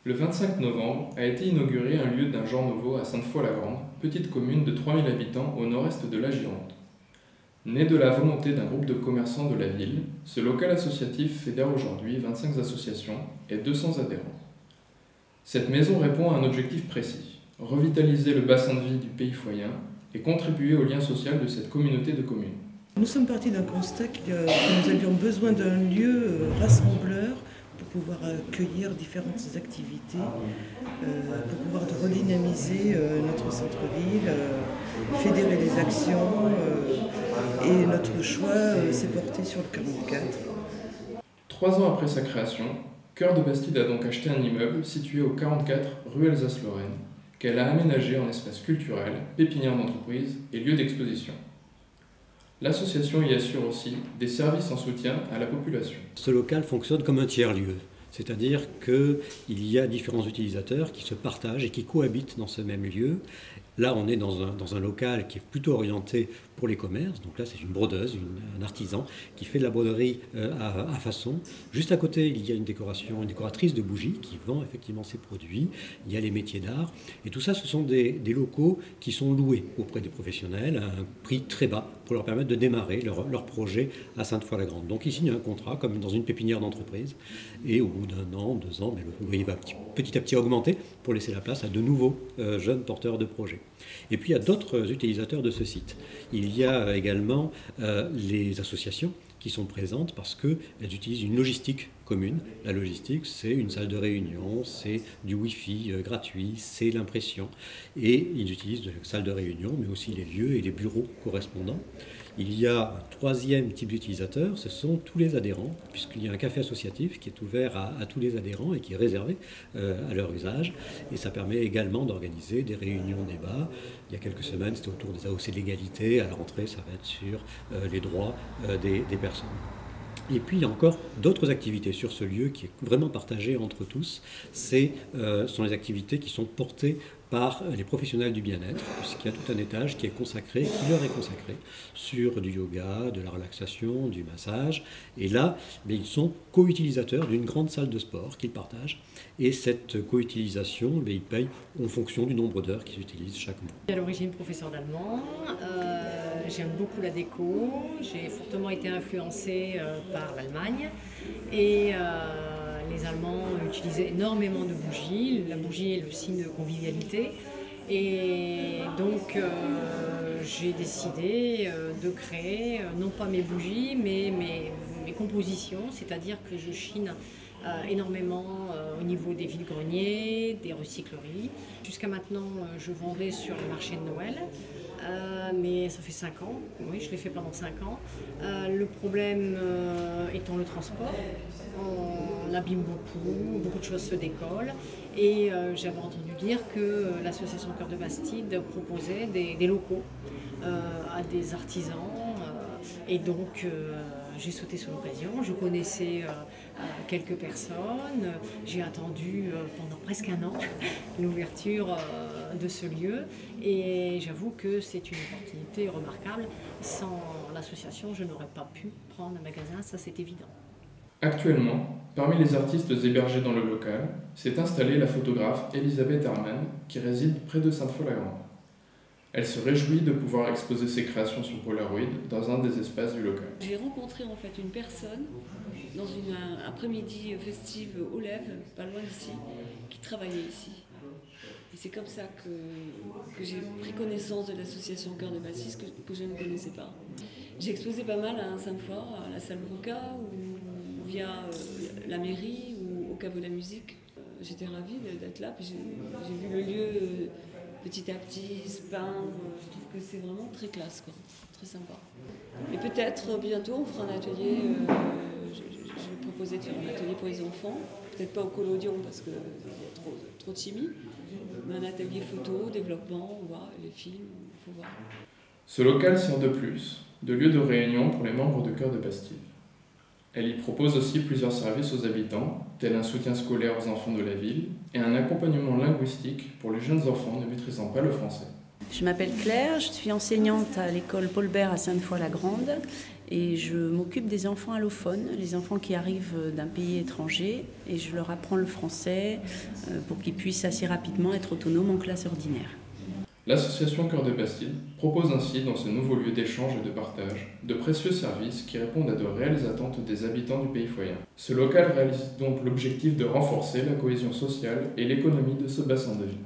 Le 25 novembre a été inauguré un lieu d'un genre nouveau à Sainte-Foy-la-Grande, petite commune de 3000 habitants au nord-est de la Gironde. Né de la volonté d'un groupe de commerçants de la ville, ce local associatif fédère aujourd'hui 25 associations et 200 adhérents. Cette maison répond à un objectif précis, revitaliser le bassin de vie du pays foyen et contribuer au lien social de cette communauté de communes. Nous sommes partis d'un constat que nous avions besoin d'un lieu rassembleur pour pouvoir accueillir différentes activités, pour pouvoir redynamiser notre centre-ville, fédérer des actions. Et notre choix s'est porté sur le 44. 3 ans après sa création, Cœur de Bastide a donc acheté un immeuble situé au 44 rue Alsace-Lorraine, qu'elle a aménagé en espace culturel, pépinière d'entreprise et lieu d'exposition. L'association y assure aussi des services en soutien à la population. Ce local fonctionne comme un tiers-lieu, c'est-à-dire qu'il y a différents utilisateurs qui se partagent et qui cohabitent dans ce même lieu. Là, on est dans un local qui est plutôt orienté pour les commerces. Donc là, c'est une brodeuse, un artisan qui fait de la broderie à façon. Juste à côté, il y a une décoratrice de bougies qui vend effectivement ses produits. Il y a les métiers d'art. Et tout ça, ce sont des locaux qui sont loués auprès des professionnels à un prix très bas pour leur permettre de démarrer leur projet à Sainte-Foy-la-Grande. Donc ils signent un contrat comme dans une pépinière d'entreprise. Et au bout d'1 an, 2 ans, le loyer va petit à petit augmenter pour laisser la place à de nouveaux jeunes porteurs de projets. Et puis il y a d'autres utilisateurs de ce site. Il y a également les associations qui sont présentes parce qu'elles utilisent une logistique commune. La logistique, c'est une salle de réunion, c'est du Wi-Fi gratuit, c'est l'impression. Et ils utilisent de salles de réunion, mais aussi les lieux et les bureaux correspondants. Il y a un troisième type d'utilisateur, ce sont tous les adhérents, puisqu'il y a un café associatif qui est ouvert à tous les adhérents et qui est réservé à leur usage. Et ça permet également d'organiser des réunions débats. Il y a quelques semaines, c'était autour des AOC de l'égalité. À la rentrée, ça va être sur les droits des personnes. Et puis il y a encore d'autres activités sur ce lieu qui est vraiment partagé entre tous. Ce sont les activités qui sont portées par les professionnels du bien-être, puisqu'il y a tout un étage qui leur est consacré sur du yoga, de la relaxation, du massage. Et là, ils sont co-utilisateurs d'une grande salle de sport qu'ils partagent. Et cette co-utilisation, ils payent en fonction du nombre d'heures qu'ils utilisent chaque mois. À l'origine, professeur d'allemand, j'aime beaucoup la déco, j'ai fortement été influencée par l'Allemagne et les Allemands utilisaient énormément de bougies. La bougie est le signe de convivialité et donc j'ai décidé de créer non pas mes bougies mais mes compositions, c'est-à-dire que je chine énormément au niveau des vides-greniers, des recycleries. Jusqu'à maintenant, je vendais sur les marchés de Noël, mais ça fait 5 ans, oui, je l'ai fait pendant 5 ans. Le problème étant le transport, on abîme beaucoup de choses se décollent et j'avais entendu dire que l'association Cœur de Bastide proposait des locaux à des artisans et donc j'ai sauté sur l'occasion. Je connaissais quelques personnes, j'ai attendu pendant presque 1 an l'ouverture de ce lieu et j'avoue que c'est une opportunité remarquable. Sans l'association, je n'aurais pas pu prendre un magasin, ça c'est évident. Actuellement, parmi les artistes hébergés dans le local, s'est installée la photographe Elisabeth Herman qui réside près de Sainte-Foy-la-Grande. Elle se réjouit de pouvoir exposer ses créations sur Polaroid dans un des espaces du local. J'ai rencontré en fait une personne dans une après-midi festive aux Lèves, pas loin d'ici, qui travaillait ici. Et c'est comme ça que j'ai pris connaissance de l'association Cœur de Bastide que je ne connaissais pas. J'ai exposé pas mal à Sainte-Foy, à la salle Broca, ou via la mairie ou au caveau de la musique. J'étais ravie d'être là, puis j'ai vu le lieu petit à petit se peindre. Je trouve que c'est vraiment très classe, quoi. Très sympa. Et peut-être bientôt on fera un atelier, je vais proposer de faire un atelier pour les enfants, peut-être pas au collodion parce qu'il y a trop de chimie, mais un atelier photo, développement, on voit les films, il faut voir. Ce local sert de plus de lieu de réunion pour les membres de Cœur de Bastide. Elle y propose aussi plusieurs services aux habitants, tels un soutien scolaire aux enfants de la ville et un accompagnement linguistique pour les jeunes enfants ne maîtrisant pas le français. Je m'appelle Claire, je suis enseignante à l'école Paul Bert à Sainte-Foy-la-Grande et je m'occupe des enfants allophones, les enfants qui arrivent d'un pays étranger, et je leur apprends le français pour qu'ils puissent assez rapidement être autonomes en classe ordinaire. L'association Cœur de Bastide propose ainsi dans ce nouveau lieu d'échange et de partage de précieux services qui répondent à de réelles attentes des habitants du pays foyen. Ce local réalise donc l'objectif de renforcer la cohésion sociale et l'économie de ce bassin de vie.